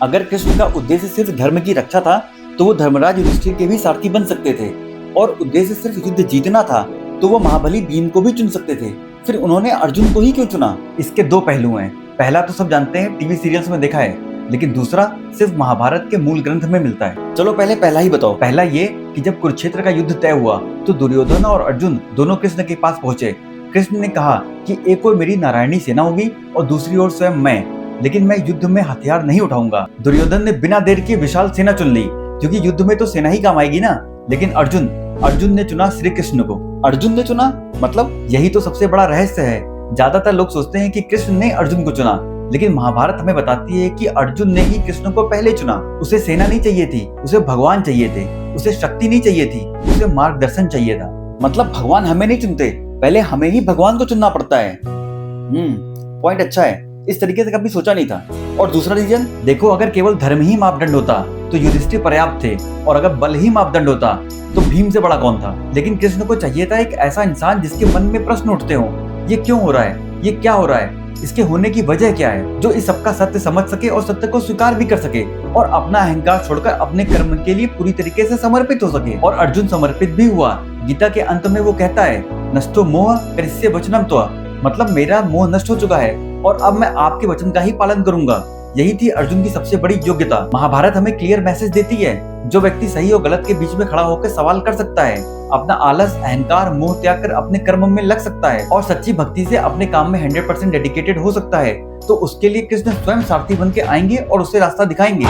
अगर कृष्ण का उद्देश्य सिर्फ धर्म की रक्षा था तो वो धर्मराज युधिष्ठिर के भी सारथी बन सकते थे, और उद्देश्य सिर्फ युद्ध जीतना था तो वो महाबली भीम को भी चुन सकते थे। फिर उन्होंने अर्जुन को ही क्यों चुना? इसके दो पहलू हैं। पहला तो सब जानते हैं, टीवी सीरियल्स में देखा है, लेकिन दूसरा सिर्फ महाभारत के मूल ग्रंथ में मिलता है। चलो पहले पहला ही बताओ। पहला ये कि जब कुरुक्षेत्र का युद्ध तय हुआ तो दुर्योधन और अर्जुन दोनों कृष्ण के पास पहुंचे। कृष्ण ने कहा कि एक ओर मेरी नारायणी सेना होगी और दूसरी ओर स्वयं मैं, लेकिन मैं युद्ध में हथियार नहीं उठाऊंगा। दुर्योधन ने बिना देर के विशाल सेना चुन ली, क्योंकि युद्ध में तो सेना ही काम आएगी ना। लेकिन अर्जुन ने चुना श्री कृष्ण को। अर्जुन ने चुना मतलब यही तो सबसे बड़ा रहस्य है। ज्यादातर लोग सोचते हैं कि कृष्ण ने अर्जुन को चुना, लेकिन महाभारत हमें बताती है कि अर्जुन ने ही कृष्ण को पहले चुना। उसे सेना नहीं चाहिए थी, उसे भगवान चाहिए थे। उसे शक्ति नहीं चाहिए थी, उसे मार्गदर्शन चाहिए था। मतलब भगवान हमें नहीं चुनते, पहले हमें ही भगवान को चुनना पड़ता है। पॉइंट अच्छा है, इस तरीके से कभी सोचा नहीं था। और दूसरा रीजन देखो, अगर केवल धर्म ही मापदंड होता तो युधिष्ठिर पर्याप्त थे, और अगर बल ही मापदंड होता तो भीम से बड़ा कौन था। लेकिन कृष्ण को चाहिए था एक ऐसा इंसान जिसके मन में प्रश्न उठते हो, ये क्यों हो रहा है, ये क्या हो रहा है, इसके होने की वजह क्या है, जो इस सबका सत्य समझ सके और सत्य को स्वीकार भी कर सके, और अपना अहंकार छोड़कर अपने कर्म के लिए पूरी तरीके से समर्पित हो सके। और अर्जुन समर्पित भी हुआ। गीता के अंत में वो कहता है, नष्टो मोह करिष्ये वचनम त्वा, मतलब मेरा मोह नष्ट हो चुका है और अब मैं आपके वचन का ही पालन करूंगा। यही थी अर्जुन की सबसे बड़ी योग्यता। महाभारत हमें क्लियर मैसेज देती है, जो व्यक्ति सही और गलत के बीच में खड़ा होकर सवाल कर सकता है, अपना आलस, अहंकार, मोह त्याग कर अपने कर्म में लग सकता है और सच्ची भक्ति से अपने काम में 100% डेडिकेटेड हो सकता है, तो उसके लिए कृष्ण स्वयं सारथी बन के आएंगे और उसे रास्ता दिखाएंगे।